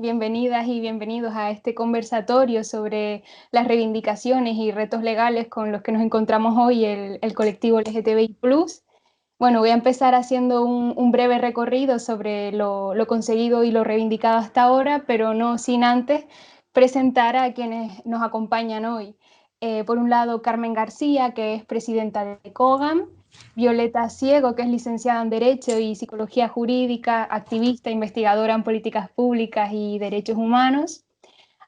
Bienvenidas y bienvenidos a este conversatorio sobre las reivindicaciones y retos legales con los que nos encontramos hoy el colectivo LGTBI+. Bueno, voy a empezar haciendo un breve recorrido sobre lo conseguido y lo reivindicado hasta ahora, pero no sin antes presentar a quienes nos acompañan hoy. Por un lado, Carmen García, que es presidenta de COGAM; Violeta Ciego, que es licenciada en Derecho y Psicología Jurídica, activista, investigadora en políticas públicas y derechos humanos;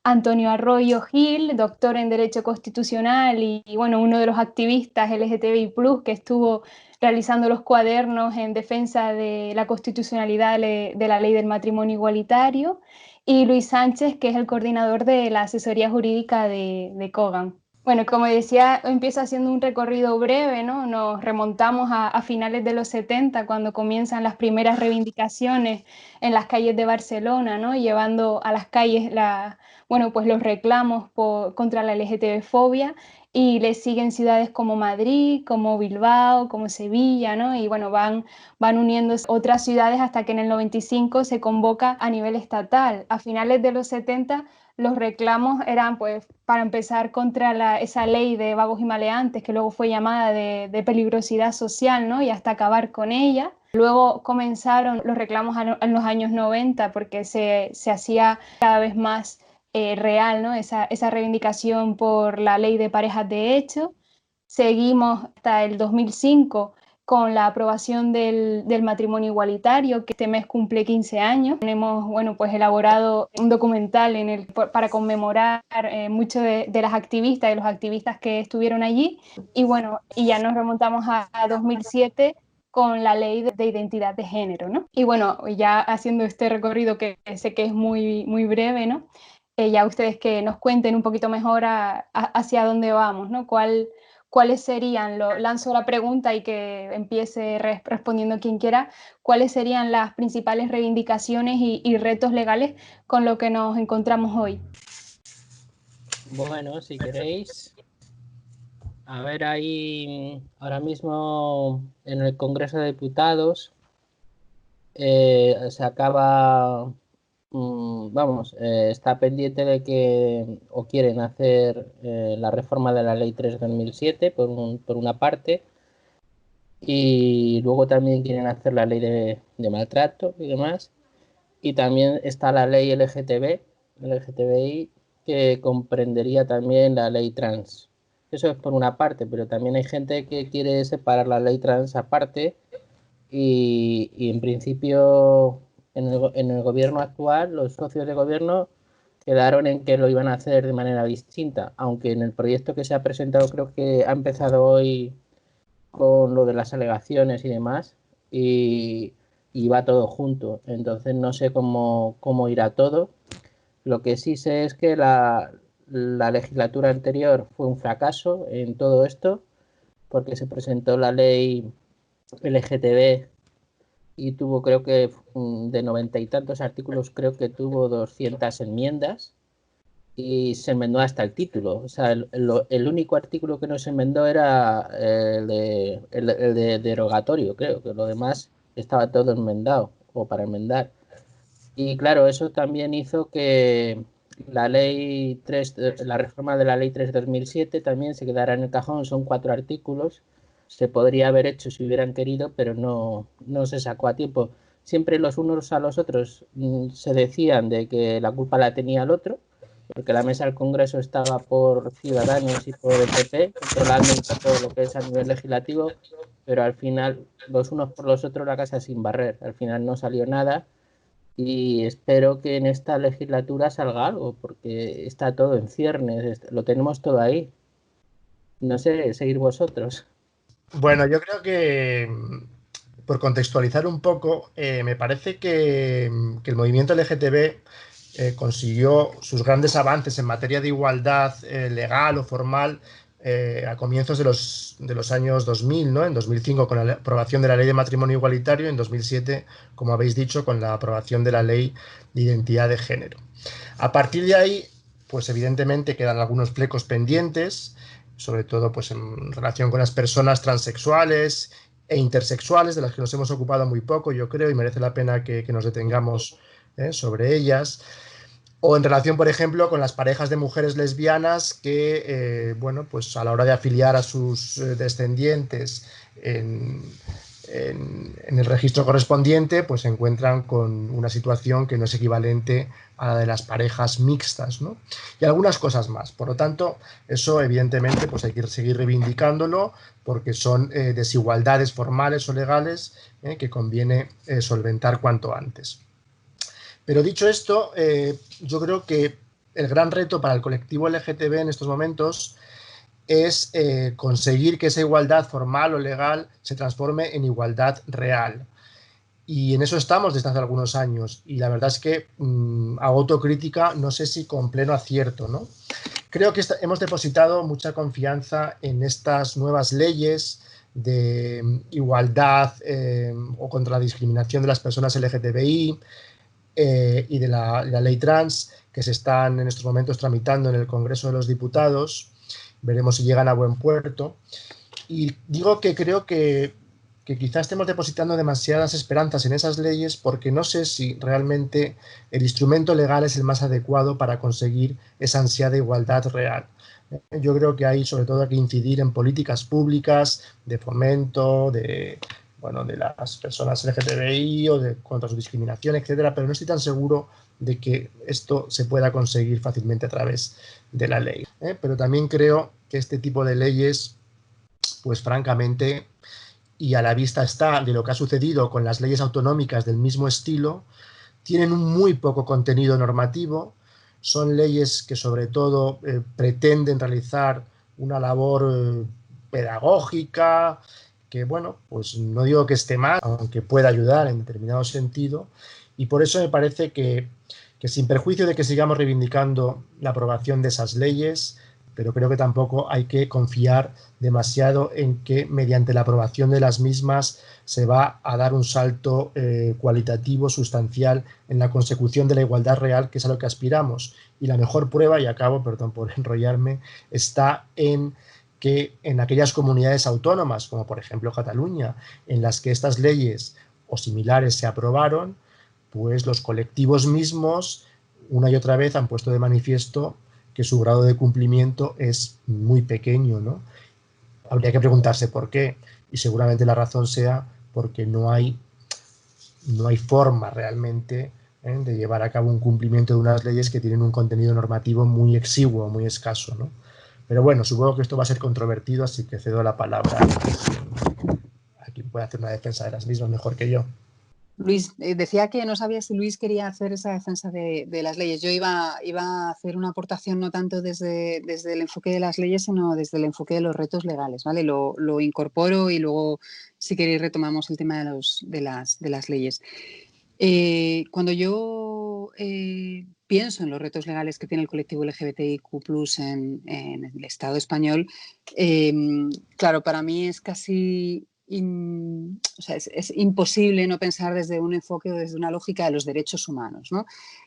Antonio Arroyo Gil, doctor en Derecho Constitucional y bueno, uno de los activistas LGTBI+, que estuvo realizando los cuadernos en defensa de la constitucionalidad de la ley del matrimonio igualitario; y Luis Sánchez, que es el coordinador de la asesoría jurídica de COGAM. Bueno, como decía, empieza haciendo un recorrido breve, ¿no? Nos remontamos a finales de los 70, cuando comienzan las primeras reivindicaciones en las calles de Barcelona, ¿no? Llevando a las calles pues los reclamos contra la LGTB-fobia, y le siguen ciudades como Madrid, como Bilbao, como Sevilla, ¿no? Y bueno, van uniéndose otras ciudades hasta que en el 95 se convoca a nivel estatal. A finales de los 70 los reclamos eran, pues, para empezar, contra esa ley de vagos y maleantes, que luego fue llamada de peligrosidad social, ¿no? Y hasta acabar con ella. Luego comenzaron los reclamos en los años 90, porque se hacía cada vez más real, ¿no? Esa reivindicación por la ley de parejas de hecho. Seguimos hasta el 2005 con la aprobación del matrimonio igualitario, que este mes cumple 15 años. Hemos, bueno, pues elaborado un documental para conmemorar muchos de las activistas y los activistas que estuvieron allí. Y bueno, y ya nos remontamos a 2007 con la ley de identidad de género, ¿no? Y bueno, ya haciendo este recorrido, que sé que es muy, muy breve, ¿no? Ya ustedes que nos cuenten un poquito mejor hacia dónde vamos, ¿no? ¿Cuáles serían, lanzo la pregunta y que empiece respondiendo quien quiera, cuáles serían las principales reivindicaciones y retos legales con los que nos encontramos hoy? Bueno, si queréis, a ver, ahí ahora mismo en el Congreso de Diputados se acaba, está pendiente de que, o quieren hacer la reforma de la Ley 3 de 2007 por una parte, y luego también quieren hacer la ley de maltrato y demás, y también está la ley LGTBI, que comprendería también la ley trans. Eso es por una parte, pero también hay gente que quiere separar la ley trans aparte y en principio en el gobierno actual los socios de gobierno quedaron en que lo iban a hacer de manera distinta, aunque en el proyecto que se ha presentado creo que ha empezado hoy con lo de las alegaciones y demás, y, y va todo junto. Entonces no sé cómo irá todo. Lo que sí sé es que la legislatura anterior fue un fracaso en todo esto, porque se presentó la ley LGTB y tuvo, creo que de 90 y tantos artículos, creo que tuvo 200 enmiendas y se enmendó hasta el título. O sea, el único artículo que no se enmendó era el de derogatorio, creo que lo demás estaba todo enmendado o para enmendar. Y claro, eso también hizo que la reforma de la ley 3 de 2007 también se quedara en el cajón. Son 4 artículos. Se podría haber hecho si hubieran querido, pero no se sacó a tiempo. Siempre los unos a los otros se decían de que la culpa la tenía el otro, porque la mesa del Congreso estaba por Ciudadanos y por el PP, controlando un poco lo que es a nivel legislativo, pero al final los unos por los otros la casa sin barrer. Al final no salió nada y espero que en esta legislatura salga algo, porque está todo en ciernes, lo tenemos todo ahí. No sé, seguir vosotros. Bueno, yo creo que, por contextualizar un poco, me parece que el movimiento LGTB consiguió sus grandes avances en materia de igualdad legal o formal a comienzos de los años 2000, ¿no? En 2005 con la aprobación de la ley de matrimonio igualitario, en 2007, como habéis dicho, con la aprobación de la ley de identidad de género. A partir de ahí, pues evidentemente quedan algunos flecos pendientes, sobre todo pues en relación con las personas transexuales e intersexuales, de las que nos hemos ocupado muy poco, yo creo, y merece la pena que nos detengamos sobre ellas. O en relación, por ejemplo, con las parejas de mujeres lesbianas que, bueno, pues a la hora de afiliar a sus descendientes en el registro correspondiente, pues se encuentran con una situación que no es equivalente a la de las parejas mixtas, ¿no? Y algunas cosas más. Por lo tanto, eso evidentemente pues hay que seguir reivindicándolo porque son desigualdades formales o legales que conviene solventar cuanto antes. Pero dicho esto, yo creo que el gran reto para el colectivo LGTB en estos momentos es conseguir que esa igualdad formal o legal se transforme en igualdad real. Y en eso estamos desde hace algunos años. Y la verdad es que hago autocrítica, no sé si con pleno acierto, ¿no? Creo que hemos depositado mucha confianza en estas nuevas leyes de igualdad o contra la discriminación de las personas LGTBI, y de la ley trans que se están en estos momentos tramitando en el Congreso de los Diputados. Veremos si llegan a buen puerto. Y digo que creo que quizás estemos depositando demasiadas esperanzas en esas leyes porque no sé si realmente el instrumento legal es el más adecuado para conseguir esa ansiada igualdad real. Yo creo que hay sobre todo que incidir en políticas públicas de fomento, de las personas LGTBI o contra su discriminación, etcétera, pero no estoy tan seguro de que esto se pueda conseguir fácilmente a través de la ley. Pero también creo que este tipo de leyes, pues francamente, y a la vista está de lo que ha sucedido con las leyes autonómicas del mismo estilo, tienen un muy poco contenido normativo, son leyes que sobre todo pretenden realizar una labor pedagógica, que bueno, pues no digo que esté mal, aunque pueda ayudar en determinado sentido, y por eso me parece que sin perjuicio de que sigamos reivindicando la aprobación de esas leyes, pero creo que tampoco hay que confiar demasiado en que mediante la aprobación de las mismas se va a dar un salto cualitativo, sustancial en la consecución de la igualdad real, que es a lo que aspiramos. Y la mejor prueba, y acabo, perdón por enrollarme, está en que en aquellas comunidades autónomas, como por ejemplo Cataluña, en las que estas leyes o similares se aprobaron, pues los colectivos mismos una y otra vez han puesto de manifiesto que su grado de cumplimiento es muy pequeño, ¿no? Habría que preguntarse por qué, y seguramente la razón sea porque no hay forma realmente de llevar a cabo un cumplimiento de unas leyes que tienen un contenido normativo muy exiguo, muy escaso, ¿no? Pero bueno, supongo que esto va a ser controvertido, así que cedo la palabra a quien pueda hacer una defensa de las mismas mejor que yo. Luis, decía que no sabía si Luis quería hacer esa defensa de las leyes. Yo iba a hacer una aportación no tanto desde el enfoque de las leyes, sino desde el enfoque de los retos legales, ¿vale? Lo incorporo y luego, si queréis, retomamos el tema de las leyes. Cuando yo pienso en los retos legales que tiene el colectivo LGBTIQ+ en el Estado español, claro, para mí es casi... o sea, es imposible no pensar desde un enfoque o desde una lógica de los derechos humanos, ¿no?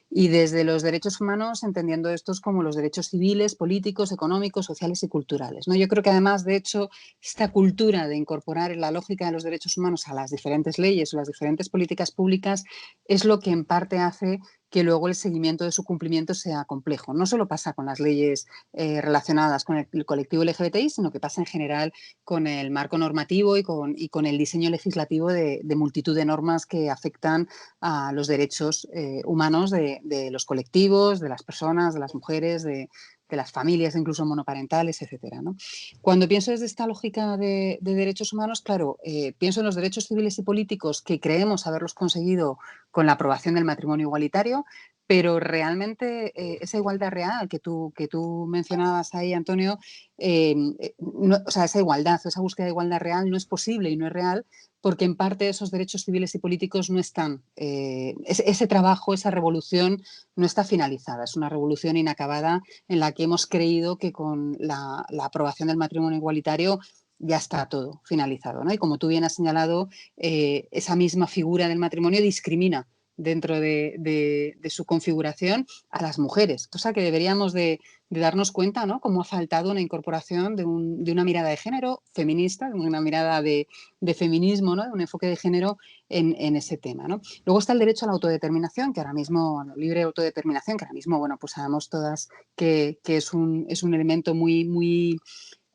Y desde los derechos humanos entendiendo estos como los derechos civiles, políticos, económicos, sociales y culturales, ¿no? Yo creo que además, de hecho, esta cultura de incorporar la lógica de los derechos humanos a las diferentes leyes o las diferentes políticas públicas es lo que en parte hace que luego el seguimiento de su cumplimiento sea complejo. No solo pasa con las leyes relacionadas con el colectivo LGBTI, sino que pasa en general con el marco normativo y con el diseño legislativo de multitud de normas que afectan a los derechos humanos de los colectivos, de las personas, de las mujeres, de las familias, incluso monoparentales, etcétera, ¿no? Cuando pienso desde esta lógica de derechos humanos, claro, pienso en los derechos civiles y políticos que creemos haberlos conseguido con la aprobación del matrimonio igualitario, pero realmente esa igualdad real que tú mencionabas ahí, Antonio, no, o sea, esa igualdad, esa búsqueda de igualdad real no es posible y no es real porque en parte esos derechos civiles y políticos no están, ese trabajo, esa revolución no está finalizada, es una revolución inacabada en la que hemos creído que con la aprobación del matrimonio igualitario ya está todo finalizado, ¿no? Y como tú bien has señalado, esa misma figura del matrimonio discrimina dentro de su configuración a las mujeres, cosa que deberíamos de darnos cuenta, ¿no? Cómo ha faltado una incorporación de una mirada de género feminista, de una mirada de feminismo, ¿no? De un enfoque de género en ese tema, ¿no? Luego está el derecho a la autodeterminación, que ahora mismo, a la libre autodeterminación, que ahora mismo, bueno, pues sabemos todas que es un elemento muy,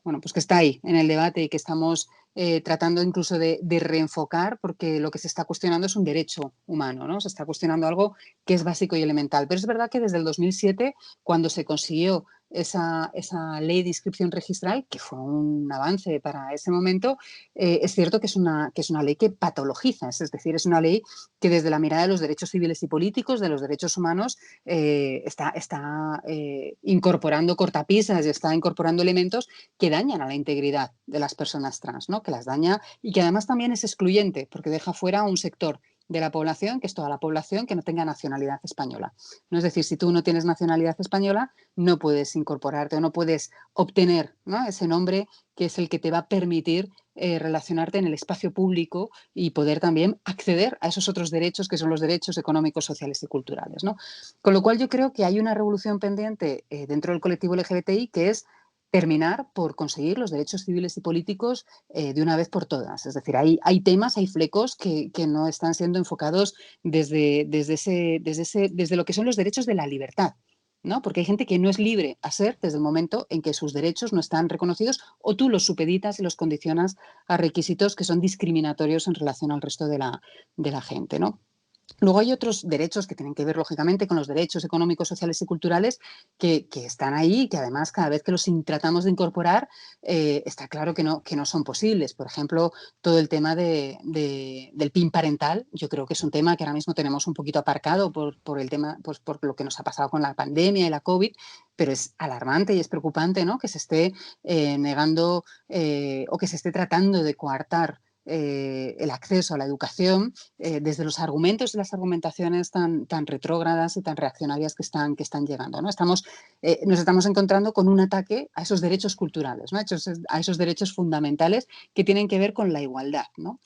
bueno, pues que está ahí en el debate y que estamos tratando incluso de reenfocar, porque lo que se está cuestionando es un derecho humano, ¿no? Se está cuestionando algo que es básico y elemental. Pero es verdad que desde el 2007, cuando se consiguió esa ley de inscripción registral, que fue un avance para ese momento, es cierto que es una ley que patologiza, es decir, es una ley que desde la mirada de los derechos civiles y políticos, de los derechos humanos, está incorporando cortapisas y está incorporando elementos que dañan a la integridad de las personas trans, ¿no? Que las daña y que además también es excluyente porque deja fuera un sector de la población, que es toda la población que no tenga nacionalidad española. ¿No? Es decir, si tú no tienes nacionalidad española, no puedes incorporarte o no puedes obtener, ¿no? Ese nombre que es el que te va a permitir relacionarte en el espacio público y poder también acceder a esos otros derechos que son los derechos económicos, sociales y culturales, ¿no? Con lo cual yo creo que hay una revolución pendiente dentro del colectivo LGBTI, que es terminar por conseguir los derechos civiles y políticos de una vez por todas. Es decir, hay temas, hay flecos que no están siendo enfocados desde lo que son los derechos de la libertad, ¿no? Porque hay gente que no es libre a ser desde el momento en que sus derechos no están reconocidos o tú los supeditas y los condicionas a requisitos que son discriminatorios en relación al resto de la gente, ¿no? Luego hay otros derechos que tienen que ver, lógicamente, con los derechos económicos, sociales y culturales que están ahí y que además cada vez que los tratamos de incorporar está claro que no son posibles. Por ejemplo, todo el tema del PIN parental, yo creo que es un tema que ahora mismo tenemos un poquito aparcado por el tema, pues por lo que nos ha pasado con la pandemia y la COVID, pero es alarmante y es preocupante, ¿no? Que se esté negando o que se esté tratando de coartar el acceso a la educación desde los argumentos y las argumentaciones tan retrógradas y tan reaccionarias que están llegando, ¿no? Nos estamos encontrando con un ataque a esos derechos culturales, ¿no? A esos derechos fundamentales que tienen que ver con la igualdad, ¿no?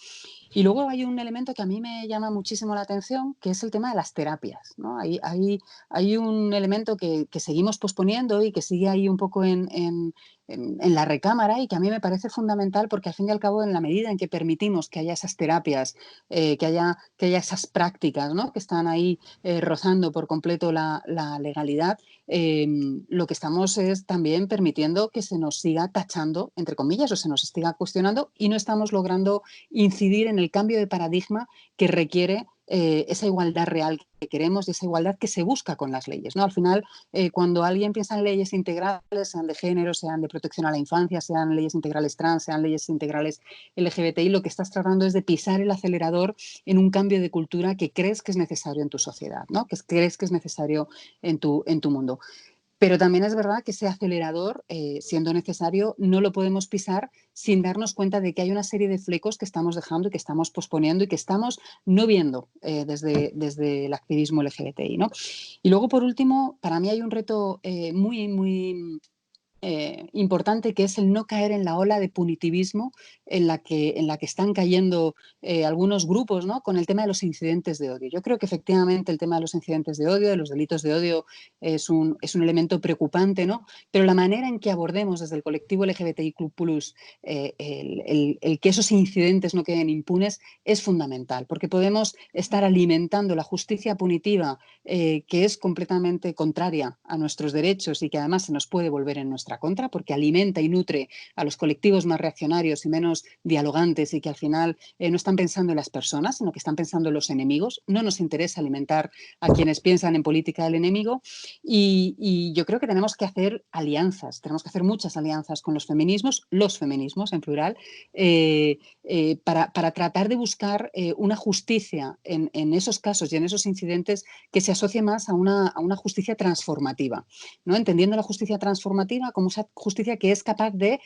Y luego hay un elemento que a mí me llama muchísimo la atención, que es el tema de las terapias, ¿no? Hay un elemento que seguimos posponiendo y que sigue ahí un poco en la recámara y que a mí me parece fundamental porque al fin y al cabo, en la medida en que permitimos que haya esas terapias, que haya esas prácticas, ¿no? Que están ahí rozando por completo la legalidad, lo que estamos es también permitiendo que se nos siga tachando, entre comillas, o se nos siga cuestionando y no estamos logrando incidir en el cambio de paradigma que requiere esa igualdad real que queremos y esa igualdad que se busca con las leyes, ¿no? Al final, cuando alguien piensa en leyes integrales, sean de género, sean de protección a la infancia, sean leyes integrales trans, sean leyes integrales LGBTI, lo que estás tratando es de pisar el acelerador en un cambio de cultura que crees que es necesario en tu sociedad, ¿no? Que crees que es necesario en tu mundo. Pero también es verdad que ese acelerador, siendo necesario, no lo podemos pisar sin darnos cuenta de que hay una serie de flecos que estamos dejando y que estamos posponiendo y que estamos no viendo desde el activismo LGBTI, ¿no? Y luego, por último, para mí hay un reto muy importante, que es el no caer en la ola de punitivismo en la que están cayendo algunos grupos, ¿no? Con el tema de los incidentes de odio. Yo creo que efectivamente el tema de los incidentes de odio, de los delitos de odio, es un elemento preocupante, ¿no? Pero la manera en que abordemos desde el colectivo LGBTIQ+, el que esos incidentes no queden impunes es fundamental, porque podemos estar alimentando la justicia punitiva que es completamente contraria a nuestros derechos y que además se nos puede volver en nuestra contra porque alimenta y nutre a los colectivos más reaccionarios y menos dialogantes y que al final no están pensando en las personas, sino que están pensando en los enemigos. No nos interesa alimentar a quienes piensan en política del enemigo y yo creo que tenemos que hacer alianzas, tenemos que hacer muchas alianzas con los feminismos en plural, para tratar de buscar una justicia en esos casos y en esos incidentes que se asocie más a una justicia transformativa, ¿no? Entendiendo la justicia transformativa como esa justicia que es capaz de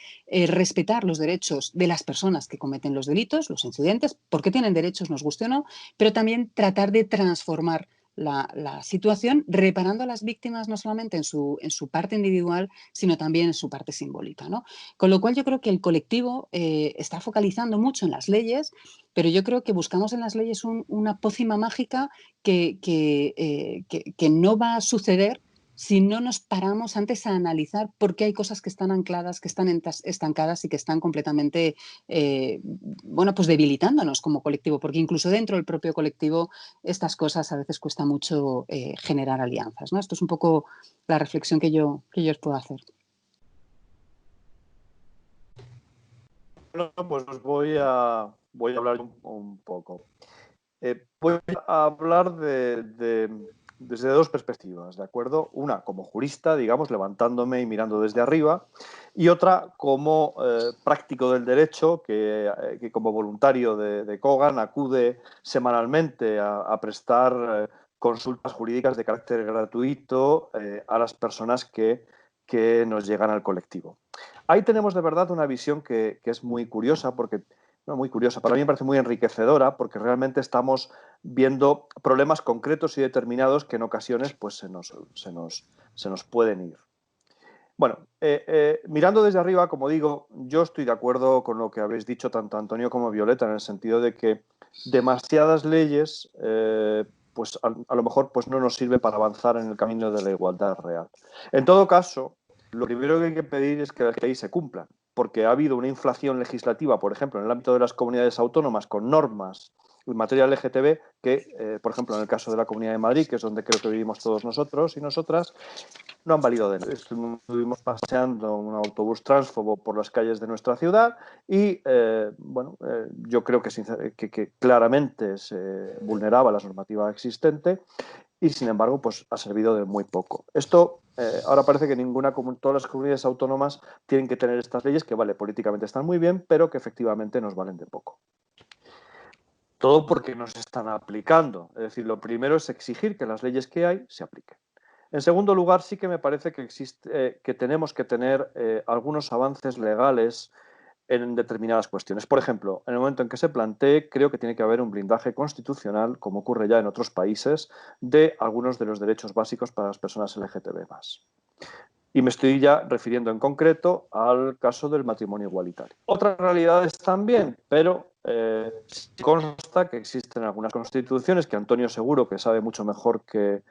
respetar los derechos de las personas que cometen los delitos, los incidentes, porque tienen derechos, nos guste o no, pero también tratar de transformar la situación, reparando a las víctimas no solamente en su parte individual, sino también en su parte simbólica, ¿no? Con lo cual yo creo que el colectivo está focalizando mucho en las leyes, pero yo creo que buscamos en las leyes una pócima mágica que no va a suceder si no nos paramos antes a analizar por qué hay cosas que están ancladas, que están estancadas y que están completamente, bueno, pues debilitándonos como colectivo, porque incluso dentro del propio colectivo estas cosas a veces cuesta mucho generar alianzas, ¿no? Esto es un poco la reflexión que yo os puedo hacer. Bueno, pues os voy a hablar un poco. Voy a hablar desde dos perspectivas, ¿de acuerdo? Una como jurista, digamos, levantándome y mirando desde arriba, y otra como práctico del derecho, que como voluntario de Kogan acude semanalmente a prestar consultas jurídicas de carácter gratuito a las personas que nos llegan al colectivo. Ahí tenemos de verdad una visión que es muy curiosa, porque no, muy curiosa, para mí me parece muy enriquecedora, porque realmente estamos viendo problemas concretos y determinados que en ocasiones pues, se nos pueden ir. Bueno, mirando desde arriba, como digo, yo estoy de acuerdo con lo que habéis dicho tanto Antonio como Violeta, en el sentido de que demasiadas leyes pues a lo mejor pues, no nos sirve para avanzar en el camino de la igualdad real. En todo caso, lo primero que hay que pedir es que las leyes se cumplan, porque ha habido una inflación legislativa, por ejemplo, en el ámbito de las comunidades autónomas, con normas en materia LGTB, que, por ejemplo, en el caso de la Comunidad de Madrid, que es donde creo que vivimos todos nosotros y nosotras, no han valido de nada. Estuvimos paseando un autobús tránsfobo por las calles de nuestra ciudad y, yo creo que claramente se vulneraba la normativa existente y, sin embargo, pues ha servido de muy poco. Esto, ahora parece que todas las comunidades autónomas tienen que tener estas leyes que, vale, políticamente están muy bien, pero que efectivamente nos valen de poco. Todo porque no se están aplicando. Es decir, lo primero es exigir que las leyes que hay se apliquen. En segundo lugar, sí que me parece que tenemos que tener algunos avances legales en determinadas cuestiones. Por ejemplo, en el momento en que se plantee, creo que tiene que haber un blindaje constitucional, como ocurre ya en otros países, de algunos de los derechos básicos para las personas LGTB+. Y me estoy ya refiriendo en concreto al caso del matrimonio igualitario. Otras realidades también, pero consta que existen algunas constituciones que Antonio seguro que sabe mucho mejor que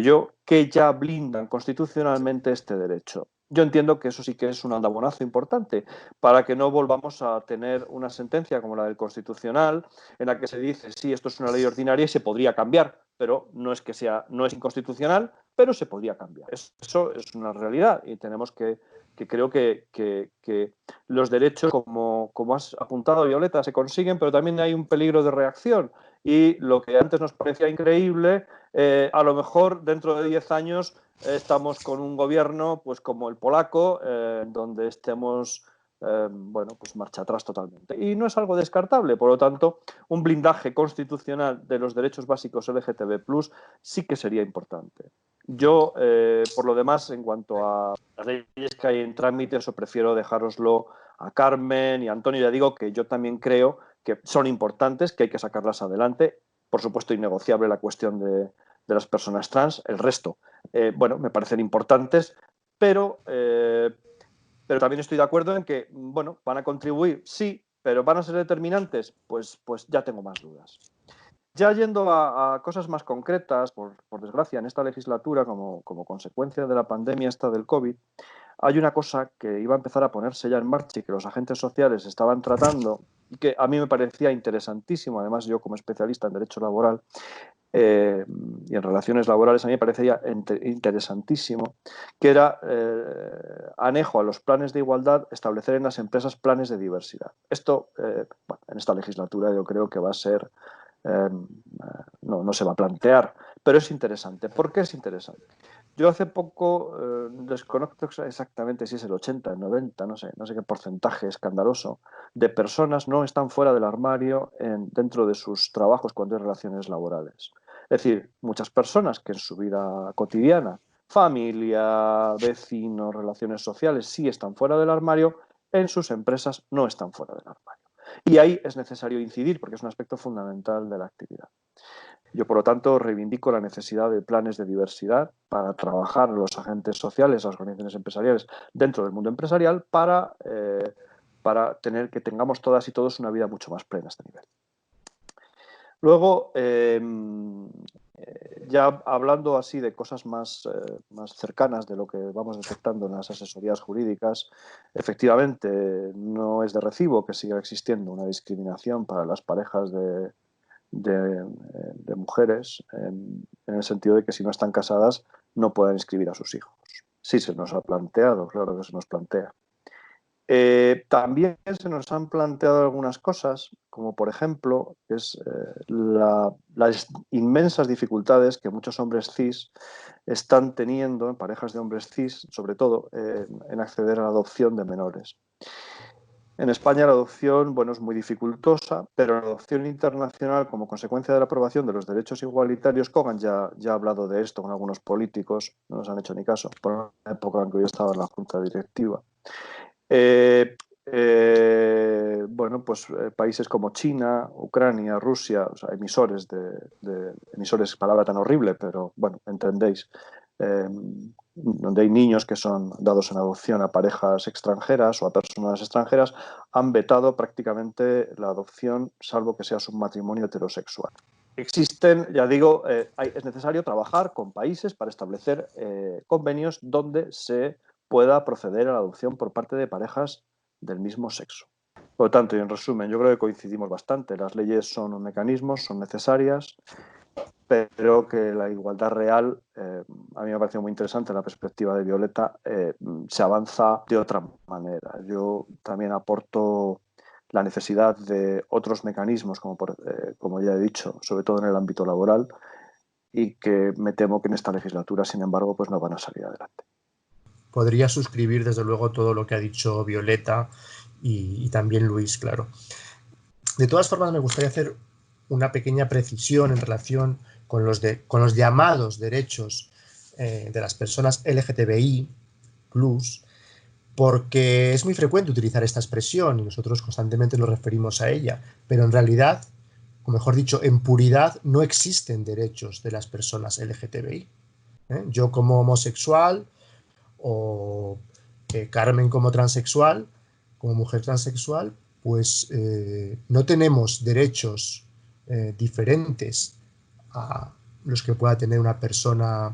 yo, que ya blindan constitucionalmente este derecho. Yo entiendo que eso sí que es un andabonazo importante para que no volvamos a tener una sentencia como la del Constitucional en la que se dice, sí, esto es una ley ordinaria y se podría cambiar, pero no es inconstitucional, pero se podría cambiar. Eso es una realidad y tenemos que creo que los derechos, como has apuntado, Violeta, se consiguen, pero también hay un peligro de reacción y lo que antes nos parecía increíble, a lo mejor dentro de 10 años estamos con un gobierno pues como el polaco, donde estemos pues marcha atrás totalmente. Y no es algo descartable, por lo tanto, un blindaje constitucional de los derechos básicos LGTB+ sí que sería importante. Yo, por lo demás, en cuanto a las leyes que hay en trámite, eso prefiero dejároslo a Carmen y a Antonio. Ya digo que yo también creo que son importantes, que hay que sacarlas adelante. Por supuesto, innegociable la cuestión de las personas trans. El resto, me parecen importantes, pero también estoy de acuerdo en que, van a contribuir, sí, pero ¿van a ser determinantes? Pues ya tengo más dudas. Ya yendo a cosas más concretas, por desgracia, en esta legislatura, como consecuencia de la pandemia esta del COVID, hay una cosa que iba a empezar a ponerse ya en marcha y que los agentes sociales estaban tratando y que a mí me parecía interesantísimo, además yo como especialista en derecho laboral y en relaciones laborales, a mí me parecía interesantísimo, que era anejo a los planes de igualdad, establecer en las empresas planes de diversidad. Esto, en esta legislatura yo creo que va a ser, no se va a plantear, pero es interesante. ¿Por qué es interesante? Yo hace poco, desconozco exactamente si es el 80, el 90, no sé qué porcentaje escandaloso, de personas no están fuera del armario dentro de sus trabajos cuando hay relaciones laborales. Es decir, muchas personas que en su vida cotidiana, familia, vecinos, relaciones sociales, sí están fuera del armario, en sus empresas no están fuera del armario. Y ahí es necesario incidir porque es un aspecto fundamental de la actividad. Yo, por lo tanto, reivindico la necesidad de planes de diversidad para trabajar los agentes sociales, las organizaciones empresariales dentro del mundo empresarial para tener que tengamos todas y todos una vida mucho más plena a este nivel. Luego, ya hablando así de cosas más cercanas de lo que vamos detectando en las asesorías jurídicas, efectivamente no es de recibo que siga existiendo una discriminación para las parejas de mujeres en el sentido de que si no están casadas no puedan inscribir a sus hijos. Sí se nos ha planteado, claro que se nos plantea. También se nos han planteado algunas cosas, como por ejemplo las inmensas dificultades que muchos hombres cis están teniendo, en parejas de hombres cis, sobre todo, en acceder a la adopción de menores. En España la adopción, bueno, es muy dificultosa, pero la adopción internacional, como consecuencia de la aprobación de los derechos igualitarios, Kogan ya ha hablado de esto con algunos políticos, no nos han hecho ni caso, por la época en que yo estaba en la junta directiva. Bueno, pues países como China, Ucrania, Rusia, o sea, emisores emisores, palabra tan horrible, pero bueno, entendéis, donde hay niños que son dados en adopción a parejas extranjeras o a personas extranjeras, han vetado prácticamente la adopción, salvo que sea un matrimonio heterosexual. Existen, ya digo, es necesario trabajar con países para establecer convenios donde se pueda proceder a la adopción por parte de parejas del mismo sexo. Por lo tanto, y en resumen, yo creo que coincidimos bastante. Las leyes son un mecanismo, son necesarias, pero que la igualdad real, a mí me ha parecido muy interesante en la perspectiva de Violeta, se avanza de otra manera. Yo también aporto la necesidad de otros mecanismos, como ya he dicho, sobre todo en el ámbito laboral, y que me temo que en esta legislatura, sin embargo, pues no van a salir adelante. Podría suscribir, desde luego, todo lo que ha dicho Violeta y también Luis, claro. De todas formas, me gustaría hacer una pequeña precisión en relación con los llamados derechos de las personas LGTBI+, porque es muy frecuente utilizar esta expresión y nosotros constantemente nos referimos a ella, pero en realidad, o mejor dicho, en puridad, no existen derechos de las personas LGTBI. Yo como homosexual, o Carmen como transexual, como mujer transexual, pues no tenemos derechos diferentes a los que pueda tener una persona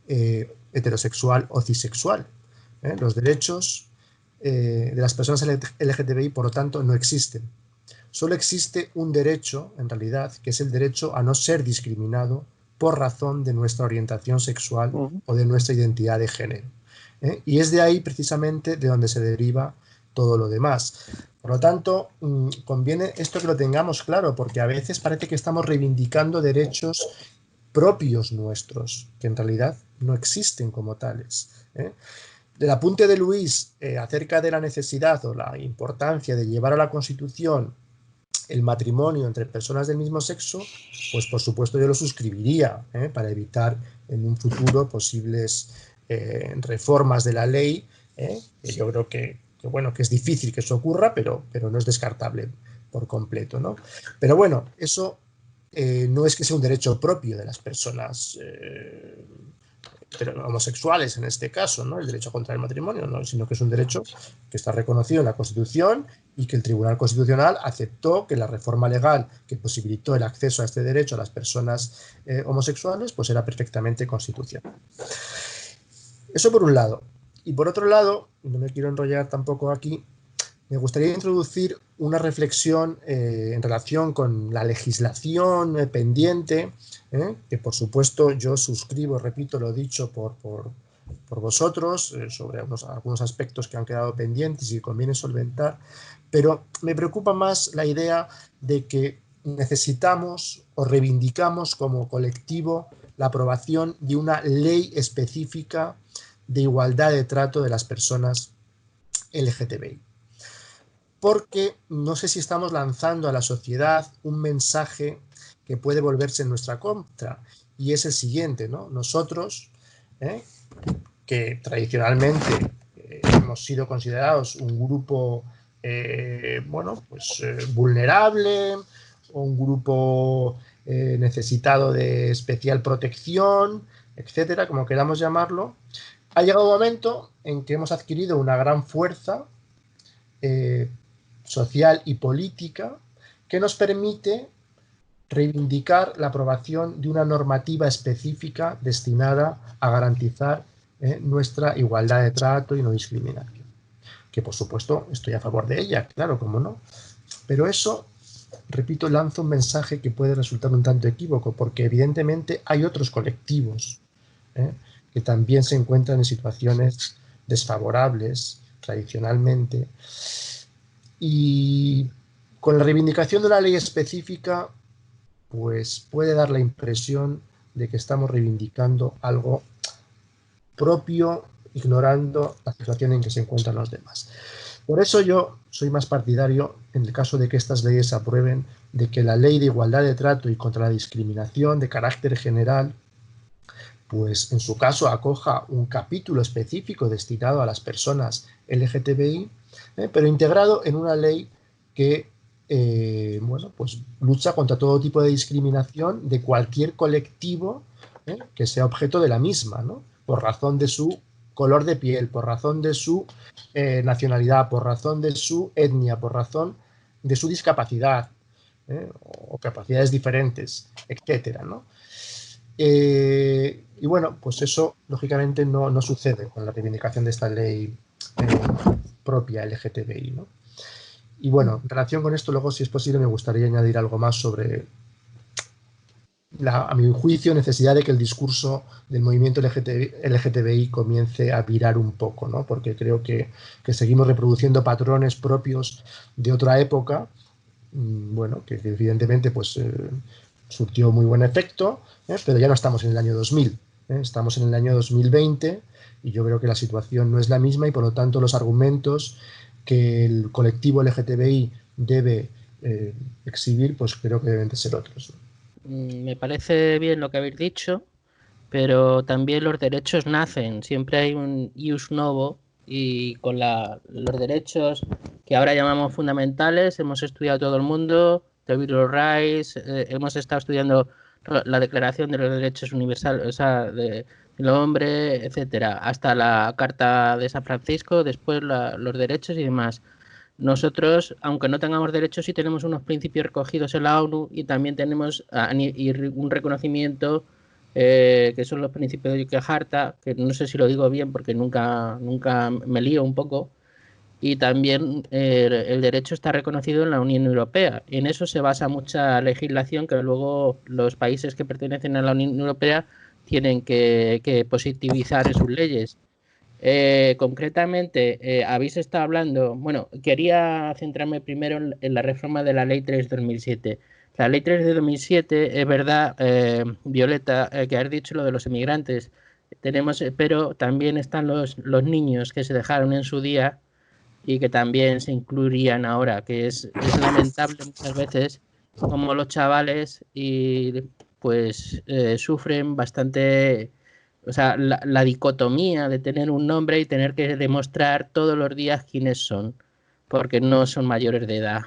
heterosexual o cisexual. Los derechos de las personas LGTBI, por lo tanto, no existen. Solo existe un derecho, en realidad, que es el derecho a no ser discriminado por razón de nuestra orientación sexual o de nuestra identidad de género. Y es de ahí precisamente de donde se deriva todo lo demás. Por lo tanto, conviene esto que lo tengamos claro, porque a veces parece que estamos reivindicando derechos propios nuestros, que en realidad no existen como tales. Del apunte de Luis acerca de la necesidad o la importancia de llevar a la Constitución el matrimonio entre personas del mismo sexo, pues por supuesto yo lo suscribiría para evitar en un futuro posibles reformas de la ley, que yo creo que es difícil que eso ocurra, pero no es descartable por completo, ¿no? Pero bueno, eso no es que sea un derecho propio de las personas homosexuales en este caso, ¿no? El derecho a contraer matrimonio, ¿no? Sino que es un derecho que está reconocido en la Constitución y que el Tribunal Constitucional aceptó que la reforma legal que posibilitó el acceso a este derecho a las personas homosexuales pues era perfectamente constitucional. Eso por un lado. Y por otro lado, no me quiero enrollar tampoco aquí, me gustaría introducir una reflexión en relación con la legislación pendiente, que por supuesto yo suscribo, repito, lo dicho por vosotros, sobre algunos aspectos que han quedado pendientes y que conviene solventar, pero me preocupa más la idea de que necesitamos o reivindicamos como colectivo la aprobación de una ley específica de igualdad de trato de las personas LGTBI. Porque no sé si estamos lanzando a la sociedad un mensaje que puede volverse en nuestra contra, y es el siguiente, ¿no? Nosotros, que tradicionalmente hemos sido considerados un grupo vulnerable, o un grupo necesitado de especial protección, etcétera, como queramos llamarlo, ha llegado un momento en que hemos adquirido una gran fuerza social y política que nos permite reivindicar la aprobación de una normativa específica destinada a garantizar nuestra igualdad de trato y no discriminación. Que por supuesto estoy a favor de ella, claro, cómo no. Pero eso, repito, lanza un mensaje que puede resultar un tanto equívoco, porque evidentemente hay otros colectivos que también se encuentran en situaciones desfavorables tradicionalmente. Y con la reivindicación de una ley específica, pues puede dar la impresión de que estamos reivindicando algo propio, ignorando la situación en que se encuentran los demás. Por eso yo soy más partidario, en el caso de que estas leyes se aprueben, de que la ley de igualdad de trato y contra la discriminación de carácter general, pues en su caso acoja un capítulo específico destinado a las personas LGTBI, pero integrado en una ley que bueno, pues lucha contra todo tipo de discriminación de cualquier colectivo que sea objeto de la misma, ¿no? Por razón de su color de piel, por razón de su nacionalidad, por razón de su etnia, por razón de su discapacidad o capacidades diferentes, etcétera, ¿no? Y bueno, pues eso lógicamente no sucede con la reivindicación de esta ley propia LGTBI, ¿no? Y bueno, en relación con esto, luego, si es posible, me gustaría añadir algo más sobre a mi juicio, necesidad de que el discurso del movimiento LGTBI comience a virar un poco, ¿no? Porque creo que seguimos reproduciendo patrones propios de otra época, bueno, que evidentemente pues surtió muy buen efecto, pero ya no estamos en el año 2000, estamos en el año 2020 y yo creo que la situación no es la misma y por lo tanto los argumentos que el colectivo LGTBI debe exhibir, pues creo que deben de ser otros, ¿no? Me parece bien lo que habéis dicho, pero también los derechos nacen, siempre hay un ius novo y con los derechos que ahora llamamos fundamentales, hemos estudiado todo el mundo, the Bill of Rights, hemos estado estudiando la Declaración de los Derechos Universales, o sea, del hombre, etcétera, hasta la Carta de San Francisco, después los derechos y demás. Nosotros, aunque no tengamos derechos, sí tenemos unos principios recogidos en la ONU y también tenemos un reconocimiento que son los principios de Yogyakarta, que no sé si lo digo bien porque nunca me lío un poco, y también el derecho está reconocido en la Unión Europea. En eso se basa mucha legislación que luego los países que pertenecen a la Unión Europea tienen que positivizar en sus leyes. Concretamente, habéis estado hablando, bueno, quería centrarme primero en la reforma de la Ley 3 de 2007. La Ley 3 de 2007, es verdad, Violeta, que has dicho lo de los inmigrantes, pero también están los niños que se dejaron en su día y que también se incluirían ahora, que es lamentable muchas veces como los chavales y pues sufren bastante. O sea, la dicotomía de tener un nombre y tener que demostrar todos los días quiénes son, porque no son mayores de edad.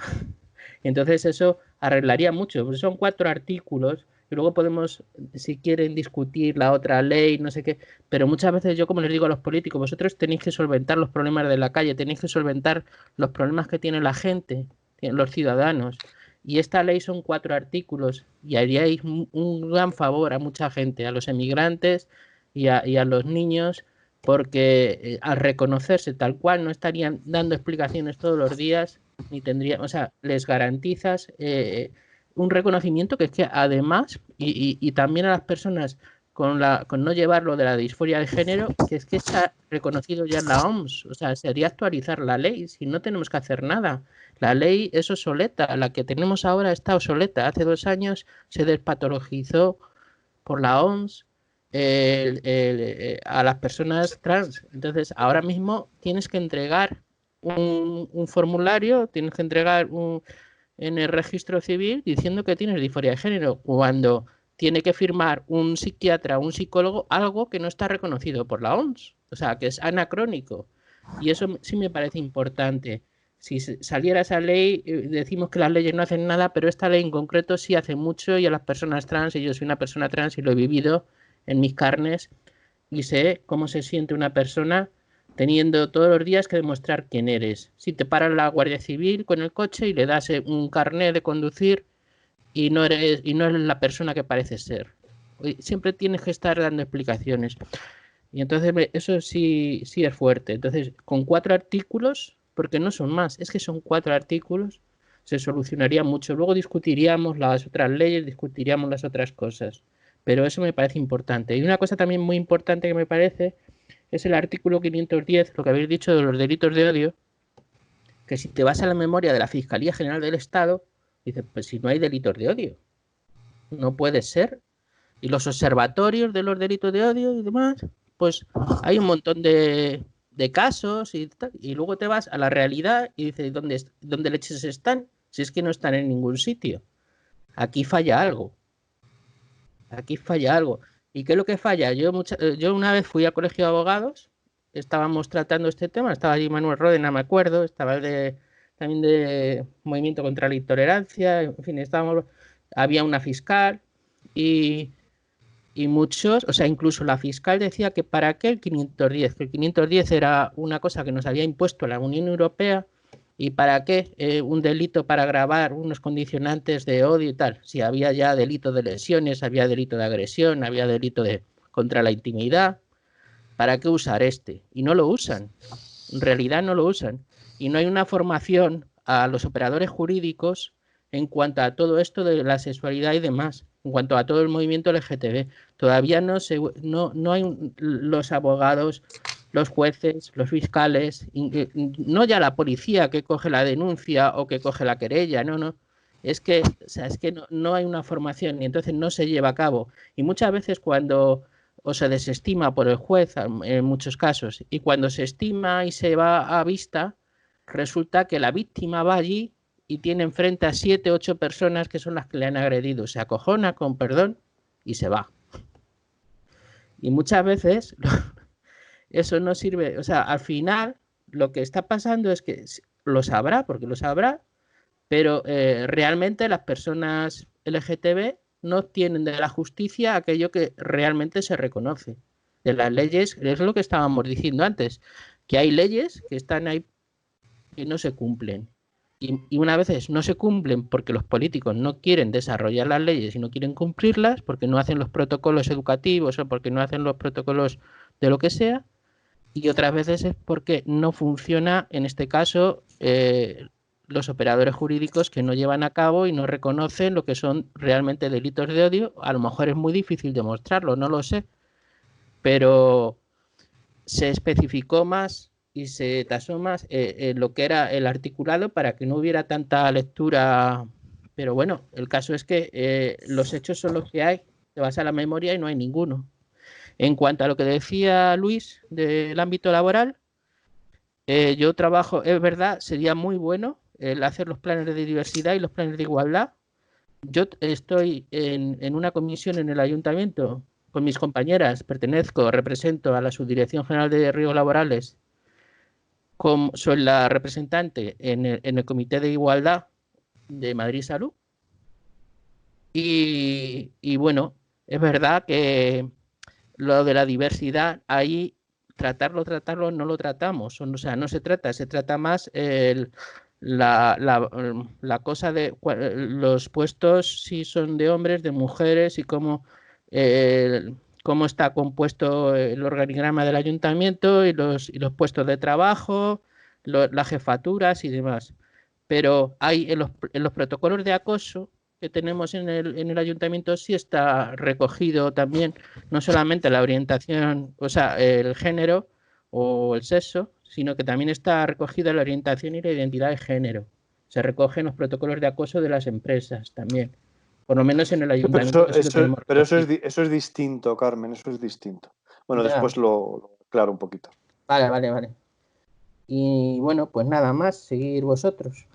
Entonces eso arreglaría mucho, porque son 4 artículos y luego podemos, si quieren, discutir la otra ley, no sé qué, pero muchas veces yo, como les digo a los políticos, vosotros tenéis que solventar los problemas de la calle, tenéis que solventar los problemas que tiene la gente, los ciudadanos. Y esta ley son 4 artículos y haríais un gran favor a mucha gente, a los emigrantes y a los niños, porque al reconocerse tal cual no estarían dando explicaciones todos los días, ni tendrían, o sea, les garantizas un reconocimiento que es que además, y también a las personas con no llevarlo de la disforia de género, que es que está reconocido ya en la OMS, o sea, sería actualizar la ley, si no tenemos que hacer nada. La ley es obsoleta, la que tenemos ahora está obsoleta. Hace 2 años se despatologizó por la OMS a las personas trans. Entonces, ahora mismo tienes que entregar un formulario, tienes que entregar en el registro civil diciendo que tienes disforia de género, cuando tiene que firmar un psiquiatra o un psicólogo algo que no está reconocido por la OMS. O sea, que es anacrónico. Y eso sí me parece importante. si saliera esa ley, decimos que las leyes no hacen nada, pero esta ley en concreto sí hace mucho, y a las personas trans, y yo soy una persona trans y lo he vivido en mis carnes, y sé cómo se siente una persona teniendo todos los días que demostrar quién eres. Si te para la Guardia Civil con el coche y le das un carnet de conducir y no eres la persona que pareces ser. Siempre tienes que estar dando explicaciones. Y entonces eso sí es fuerte. Entonces, con 4 artículos, porque no son más, es que son 4 artículos, se solucionaría mucho. Luego discutiríamos las otras leyes, discutiríamos las otras cosas. Pero eso me parece importante. Y una cosa también muy importante que me parece es el artículo 510, lo que habéis dicho de los delitos de odio, que si te vas a la memoria de la Fiscalía General del Estado, dices, pues si no hay delitos de odio, no puede ser. Y los observatorios de los delitos de odio y demás, pues hay un montón de casos y luego te vas a la realidad y dices, ¿dónde leches están? Si es que no están en ningún sitio. Aquí falla algo. Aquí falla algo. ¿Y qué es lo que falla? Yo una vez fui al colegio de abogados, estábamos tratando este tema, estaba allí Manuel Ródena, me acuerdo, estaba también de Movimiento contra la Intolerancia, en fin, había una fiscal y muchos, o sea, incluso la fiscal decía que para qué el 510, que el 510 era una cosa que nos había impuesto la Unión Europea, y para qué un delito para agravar unos condicionantes de odio y tal, si había ya delito de lesiones, había delito de agresión, había delito contra la intimidad, ¿para qué usar este? Y no lo usan, en realidad no lo usan, y no hay una formación a los operadores jurídicos en cuanto a todo esto de la sexualidad y demás, en cuanto a todo el movimiento LGTB. Todavía no hay los abogados, los jueces, los fiscales, no ya la policía que coge la denuncia o que coge la querella, no. Es que no hay una formación y entonces no se lleva a cabo. Y muchas veces cuando se desestima por el juez en muchos casos, y cuando se estima y se va a vista, resulta que la víctima va allí y tiene enfrente a 7, 8 personas que son las que le han agredido. Se acojona, con perdón, y se va. Y muchas veces eso no sirve. O sea, al final lo que está pasando es que lo sabrá, porque lo sabrá, pero realmente las personas LGTB no tienen de la justicia aquello que realmente se reconoce. De las leyes, es lo que estábamos diciendo antes, que hay leyes que están ahí que no se cumplen. Y una vez no se cumplen porque los políticos no quieren desarrollar las leyes y no quieren cumplirlas, porque no hacen los protocolos educativos o porque no hacen los protocolos de lo que sea, y otras veces es porque no funciona, en este caso, los operadores jurídicos que no llevan a cabo y no reconocen lo que son realmente delitos de odio. A lo mejor es muy difícil demostrarlo, no lo sé, pero se especificó más y se tasó más lo que era el articulado para que no hubiera tanta lectura. Pero bueno, el caso es que los hechos son los que hay, te vas a la memoria y no hay ninguno. En cuanto a lo que decía Luis del ámbito laboral, yo trabajo, es verdad, sería muy bueno el hacer los planes de diversidad y los planes de igualdad. Yo estoy en una comisión en el ayuntamiento con mis compañeras, represento a la Subdirección General de Riesgos Laborales, soy la representante en el Comité de Igualdad de Madrid Salud. Y bueno, es verdad que lo de la diversidad, ahí tratarlo, no lo tratamos. O sea, no se trata más la cosa de los puestos, si son de hombres, de mujeres, y cómo está compuesto el organigrama del ayuntamiento y los puestos de trabajo, las jefaturas y demás. Pero hay en los protocolos de acoso que tenemos en el ayuntamiento sí está recogido también no solamente la orientación, o sea, el género o el sexo, sino que también está recogida la orientación y la identidad de género. Se recogen los protocolos de acoso de las empresas también. Por lo menos en el ayuntamiento. Pero eso es distinto, Carmen, eso es distinto. Bueno, ya. Después lo aclaro un poquito. Vale. Y bueno, pues nada más, seguir vosotros.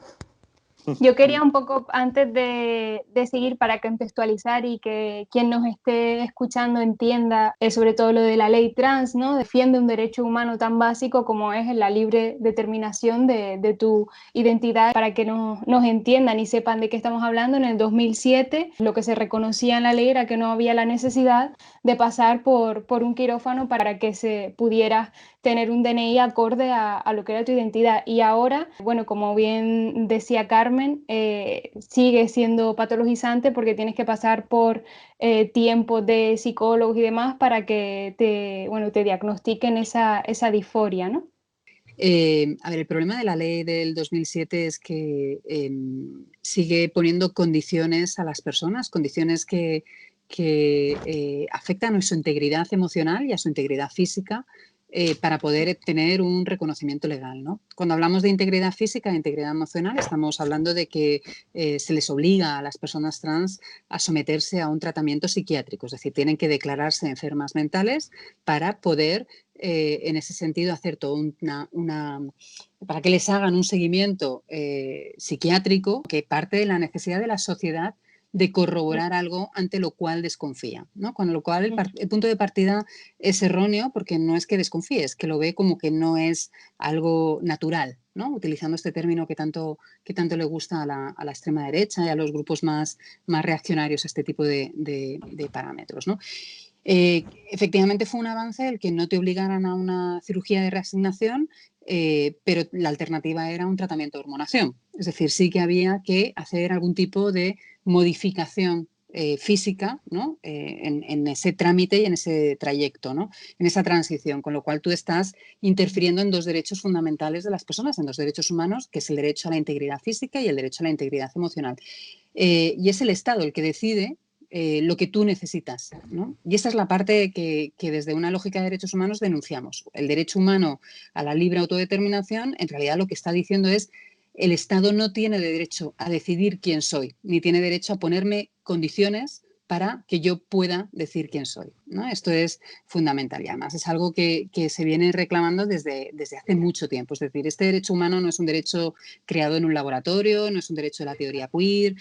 Yo quería un poco, antes de seguir, para contextualizar y que quien nos esté escuchando entienda sobre todo lo de la ley trans, ¿no? Defiende un derecho humano tan básico como es la libre determinación de tu identidad. Para que nos entiendan y sepan de qué estamos hablando, en el 2007 lo que se reconocía en la ley era que no había la necesidad de pasar por un quirófano para que se pudiera tener un DNI acorde a lo que era tu identidad. Y ahora, bueno, como bien decía Carmen, sigue siendo patologizante porque tienes que pasar por tiempos de psicólogos y demás para que te diagnostiquen esa disforia, ¿no? A ver, el problema de la ley del 2007 es que sigue poniendo condiciones a las personas, condiciones que afectan a su integridad emocional y a su integridad física para poder tener un reconocimiento legal, ¿no? Cuando hablamos de integridad física e integridad emocional, estamos hablando de que se les obliga a las personas trans a someterse a un tratamiento psiquiátrico, es decir, tienen que declararse enfermas mentales para poder en ese sentido hacer todo para que les hagan un seguimiento psiquiátrico que parte de la necesidad de la sociedad de corroborar algo ante lo cual desconfía, ¿no? Con lo cual el punto de partida es erróneo porque no es que desconfíe, es que lo ve como que no es algo natural, ¿no? Utilizando este término que tanto le gusta a la extrema derecha y a los grupos más reaccionarios a este tipo de parámetros, ¿no? Efectivamente fue un avance el que no te obligaran a una cirugía de reasignación, pero la alternativa era un tratamiento de hormonación. Es decir, sí que había que hacer algún tipo de modificación física, ¿no? En ese trámite y en ese trayecto, ¿no? En esa transición, con lo cual tú estás interfiriendo en dos derechos fundamentales de las personas, en dos derechos humanos, que es el derecho a la integridad física y el derecho a la integridad emocional. Y es el Estado el que decide lo que tú necesitas, ¿no? Y esa es la parte que desde una lógica de derechos humanos denunciamos. El derecho humano a la libre autodeterminación, en realidad lo que está diciendo es el Estado no tiene derecho a decidir quién soy, ni tiene derecho a ponerme condiciones para que yo pueda decir quién soy, ¿no? Esto es fundamental y además es algo que se viene reclamando desde hace mucho tiempo. Es decir, este derecho humano no es un derecho creado en un laboratorio, no es un derecho de la teoría queer,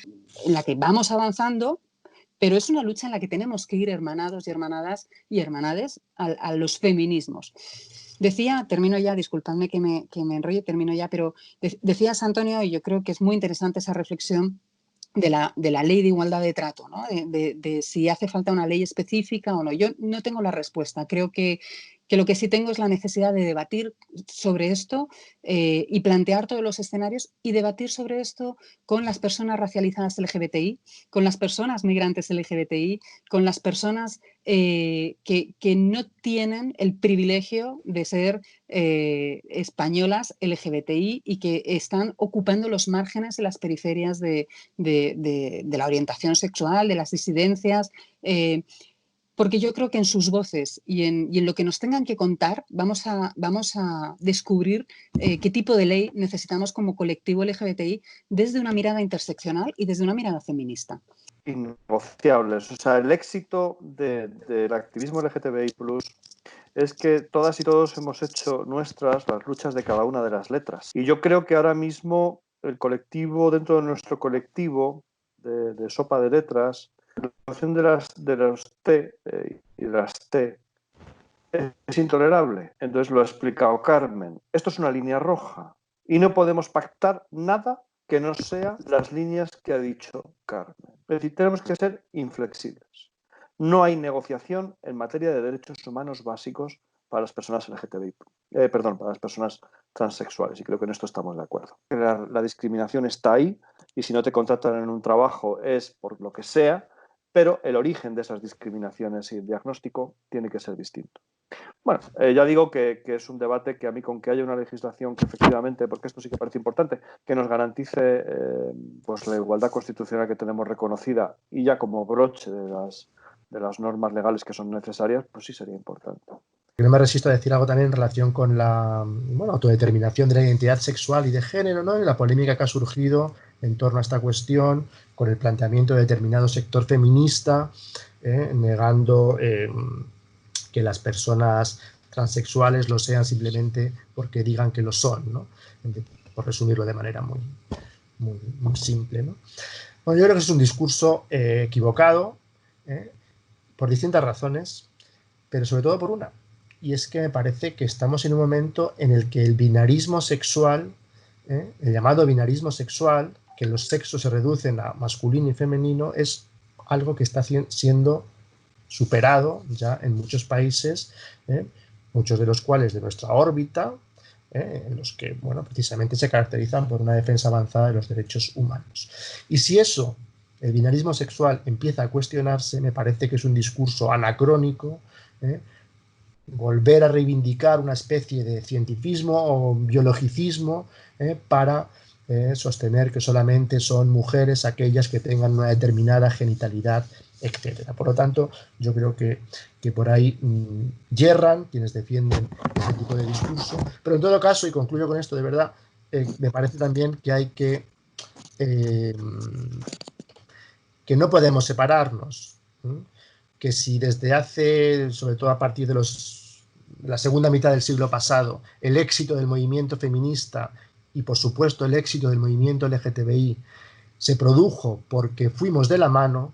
en la que vamos avanzando, pero es una lucha en la que tenemos que ir hermanados y hermanadas y hermanades a los feminismos. Decía, termino ya, disculpadme que me enrolle, termino ya, pero decías, Antonio, y yo creo que es muy interesante esa reflexión de la ley de igualdad de trato, ¿no? De si hace falta una ley específica o no. Yo no tengo la respuesta. Creo que lo que sí tengo es la necesidad de debatir sobre esto y plantear todos los escenarios y debatir sobre esto con las personas racializadas LGBTI, con las personas migrantes LGBTI, con las personas que no tienen el privilegio de ser españolas LGBTI y que están ocupando los márgenes y las periferias de la orientación sexual, de las disidencias, porque yo creo que en sus voces y en lo que nos tengan que contar vamos a descubrir qué tipo de ley necesitamos como colectivo LGBTI desde una mirada interseccional y desde una mirada feminista. Innegociables. O sea, el éxito del activismo LGTBI+ es que todas y todos hemos hecho nuestras las luchas de cada una de las letras. Y yo creo que ahora mismo el colectivo, dentro de nuestro colectivo de Sopa de Letras, la situación de los T y de las T es intolerable. Entonces lo ha explicado Carmen. Esto es una línea roja y no podemos pactar nada que no sea las líneas que ha dicho Carmen. Es decir, tenemos que ser inflexibles. No hay negociación en materia de derechos humanos básicos para las personas LGTBI, para las personas transexuales, y creo que en esto estamos de acuerdo. La discriminación está ahí, y si no te contratan en un trabajo es por lo que sea, pero el origen de esas discriminaciones y el diagnóstico tiene que ser distinto. Bueno, ya digo que es un debate que a mí, con que haya una legislación que efectivamente, porque esto sí que parece importante, que nos garantice pues la igualdad constitucional que tenemos reconocida y ya como broche de las normas legales que son necesarias, pues sí sería importante. Yo no me resisto a decir algo también en relación con la autodeterminación de la identidad sexual y de género, ¿no? Y la polémica que ha surgido en torno a esta cuestión, con el planteamiento de determinado sector feminista, negando que las personas transexuales lo sean simplemente porque digan que lo son, ¿no? Por resumirlo de manera muy, muy simple, ¿no? Bueno, yo creo que es un discurso equivocado, por distintas razones, pero sobre todo por una. Y es que me parece que estamos en un momento en el que el binarismo sexual, el llamado binarismo sexual, que los sexos se reducen a masculino y femenino, es algo que está siendo superado ya en muchos países, muchos de los cuales de nuestra órbita, en los que, bueno, precisamente se caracterizan por una defensa avanzada de los derechos humanos. Y si eso, el binarismo sexual, empieza a cuestionarse, me parece que es un discurso anacrónico, volver a reivindicar una especie de cientificismo o biologicismo para sostener que solamente son mujeres aquellas que tengan una determinada genitalidad, etcétera. Por lo tanto, yo creo que por ahí yerran quienes defienden ese tipo de discurso. Pero en todo caso, y concluyo con esto, de verdad, me parece también que hay que no podemos separarnos. Que si desde hace, sobre todo a partir de la segunda mitad del siglo pasado, el éxito del movimiento feminista y por supuesto el éxito del movimiento LGTBI se produjo porque fuimos de la mano,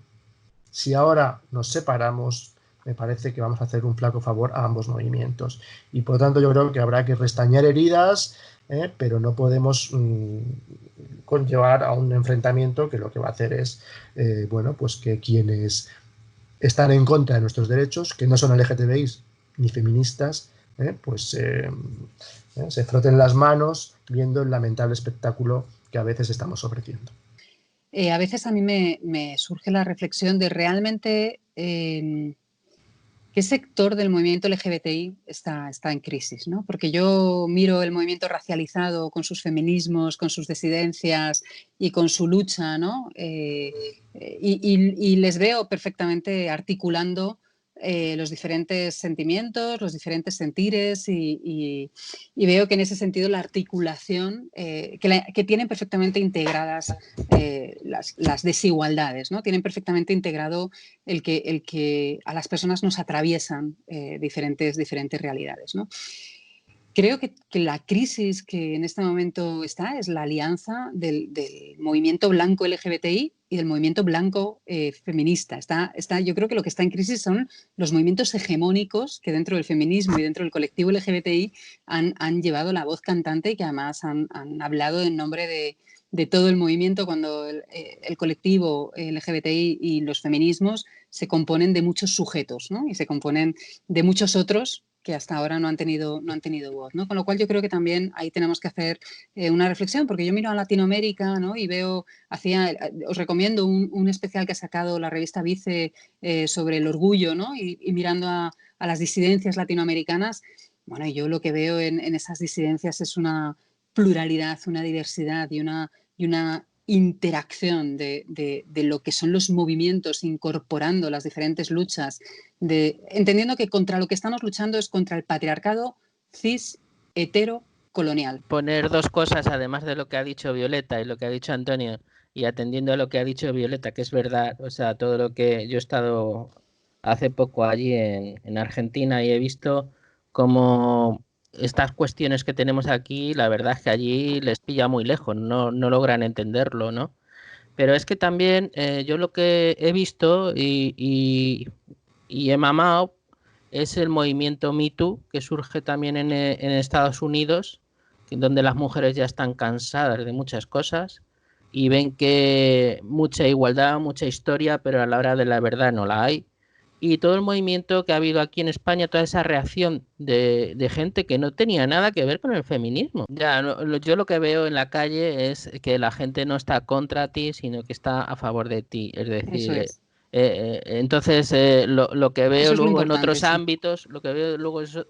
si ahora nos separamos, me parece que vamos a hacer un flaco favor a ambos movimientos. Y por lo tanto yo creo que habrá que restañar heridas, pero no podemos conllevar a un enfrentamiento que lo que va a hacer es, bueno, pues que quienes están en contra de nuestros derechos, que no son LGTBI ni feministas, pues se froten las manos viendo el lamentable espectáculo que a veces estamos ofreciendo. A veces a mí me surge la reflexión de realmente qué sector del movimiento LGBTI está en crisis, ¿no? Porque yo miro el movimiento racializado con sus feminismos, con sus disidencias y con su lucha, ¿no? Y les veo perfectamente articulando los diferentes sentimientos, los diferentes sentires y veo que en ese sentido la articulación, que tienen perfectamente integradas las desigualdades, ¿no? Tienen perfectamente integrado el que a las personas nos atraviesan diferentes realidades, ¿no? Creo que la crisis que en este momento está es la alianza del movimiento blanco LGBTI y del movimiento blanco feminista. Yo creo que lo que está en crisis son los movimientos hegemónicos que dentro del feminismo y dentro del colectivo LGBTI han llevado la voz cantante y que además han hablado en nombre de todo el movimiento, cuando el colectivo LGBTI y los feminismos se componen de muchos sujetos, ¿no? Y se componen de muchos otros que hasta ahora no han tenido voz, ¿no? Con lo cual yo creo que también ahí tenemos que hacer una reflexión, porque yo miro a Latinoamérica, ¿no? Y veo, os recomiendo un especial que ha sacado la revista Vice sobre el orgullo, ¿no? Y mirando a las disidencias latinoamericanas, bueno, yo lo que veo en esas disidencias es una pluralidad, una diversidad y una interacción de lo que son los movimientos, incorporando las diferentes luchas, entendiendo que contra lo que estamos luchando es contra el patriarcado cis, hetero, colonial. Poner dos cosas, además de lo que ha dicho Violeta y lo que ha dicho Antonio, y atendiendo a lo que ha dicho Violeta, que es verdad, o sea, todo lo que yo he estado hace poco allí en Argentina y he visto cómo estas cuestiones que tenemos aquí, la verdad es que allí les pilla muy lejos, no logran entenderlo, ¿no? Pero es que también yo lo que he visto y he mamado es el movimiento Me Too, que surge también en Estados Unidos, donde las mujeres ya están cansadas de muchas cosas y ven que mucha igualdad, mucha historia, pero a la hora de la verdad no la hay. Y todo el movimiento que ha habido aquí en España, toda esa reacción de gente que no tenía nada que ver con el feminismo. Ya, yo lo que veo en la calle es que la gente no está contra ti, sino que está a favor de ti. Es decir, Eso es. entonces lo que veo luego en otros sí. ámbitos,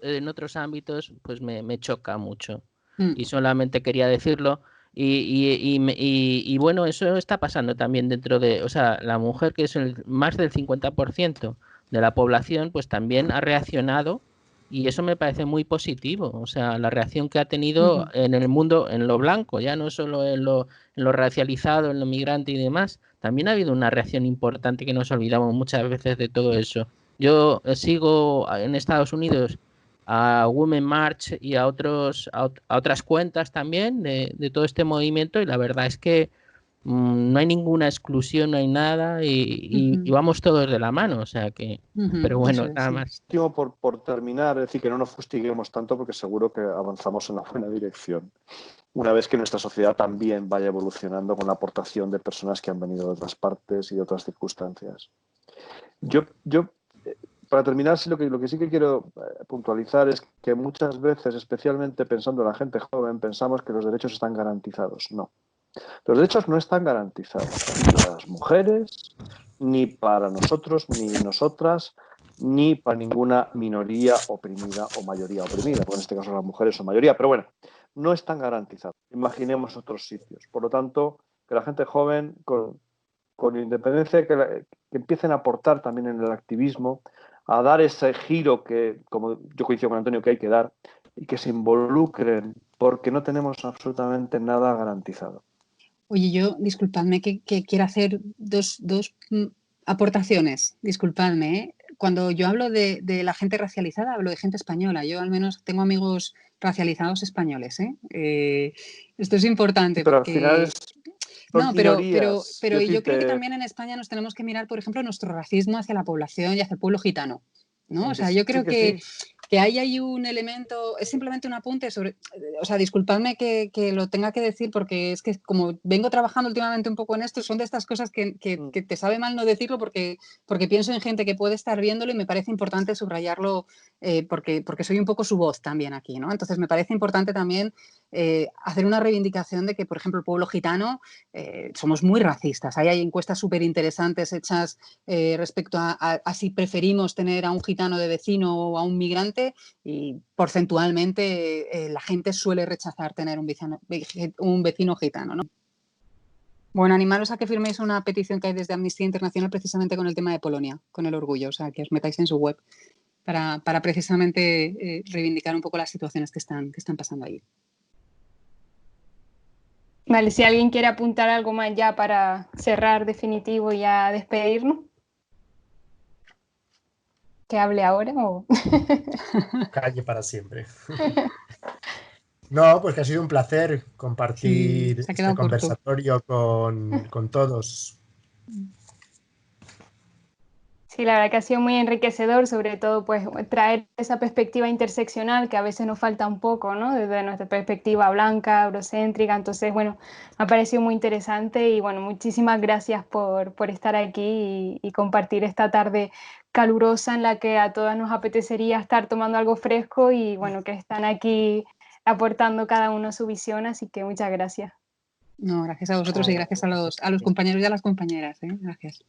en otros ámbitos, pues me choca mucho. Y solamente quería decirlo. Y bueno, eso está pasando también dentro de, o sea, la mujer, que es más del 50% de la población, pues también ha reaccionado y eso me parece muy positivo. O sea, la reacción que ha tenido en el mundo, en lo blanco, ya no solo en lo racializado, en lo migrante y demás, también ha habido una reacción importante que nos olvidamos muchas veces de todo eso. Yo sigo en Estados Unidos a Women March y a otras cuentas también de todo este movimiento, y la verdad es que no hay ninguna exclusión, no hay nada y vamos todos de la mano, o sea que, pero bueno, nada más. Por terminar, es decir, que no nos fustiguemos tanto porque seguro que avanzamos en la buena dirección. Una vez que nuestra sociedad también vaya evolucionando con la aportación de personas que han venido de otras partes y de otras circunstancias. Yo para terminar, sí, lo que sí que quiero puntualizar es que muchas veces, especialmente pensando en la gente joven, pensamos que los derechos están garantizados. No. Los derechos no están garantizados ni para las mujeres, ni para nosotros, ni nosotras, ni para ninguna minoría oprimida o mayoría oprimida, porque en este caso las mujeres son mayoría, pero bueno, no están garantizados. Imaginemos otros sitios. Por lo tanto, que la gente joven, con independencia, que empiecen a aportar también en el activismo, a dar ese giro que, como yo coincido con Antonio, que hay que dar, y que se involucren, porque no tenemos absolutamente nada garantizado. Oye, yo, disculpadme que quiero hacer dos aportaciones, disculpadme, ¿eh? Cuando yo hablo de la gente racializada, hablo de gente española. Yo al menos tengo amigos racializados españoles, ¿eh? Esto es importante. Pero porque... al final No, pero yo creo que también en España nos tenemos que mirar, por ejemplo, nuestro racismo hacia la población y hacia el pueblo gitano, ¿no? O sea, yo creo que ahí hay un elemento, es simplemente un apunte sobre, o sea, disculpadme que lo tenga que decir porque es que como vengo trabajando últimamente un poco en esto, son de estas cosas que te sabe mal no decirlo porque pienso en gente que puede estar viéndolo y me parece importante subrayarlo porque soy un poco su voz también aquí, ¿no? Entonces me parece importante también hacer una reivindicación de que, por ejemplo, el pueblo gitano somos muy racistas. Ahí hay encuestas súper interesantes hechas respecto a si preferimos tener a un gitano de vecino o a un migrante y porcentualmente la gente suele rechazar tener un vecino gitano, ¿no? Bueno, animaros a que firméis una petición que hay desde Amnistía Internacional precisamente con el tema de Polonia, con el orgullo, o sea, que os metáis en su web para precisamente reivindicar un poco las situaciones que están pasando ahí. Vale, si alguien quiere apuntar algo más ya para cerrar definitivo y ya despedirnos. ¿Que hable ahora o...? Calle para siempre. No, pues que ha sido un placer compartir este conversatorio con todos. Sí, la verdad que ha sido muy enriquecedor, sobre todo pues traer esa perspectiva interseccional que a veces nos falta un poco, ¿no? Desde nuestra perspectiva blanca, eurocéntrica. Entonces, bueno, me ha parecido muy interesante y bueno, muchísimas gracias por estar aquí y compartir esta tarde calurosa en la que a todas nos apetecería estar tomando algo fresco y bueno, que están aquí aportando cada uno su visión, así que muchas gracias. No, gracias a vosotros y gracias a los compañeros y a las compañeras, ¿eh? Gracias.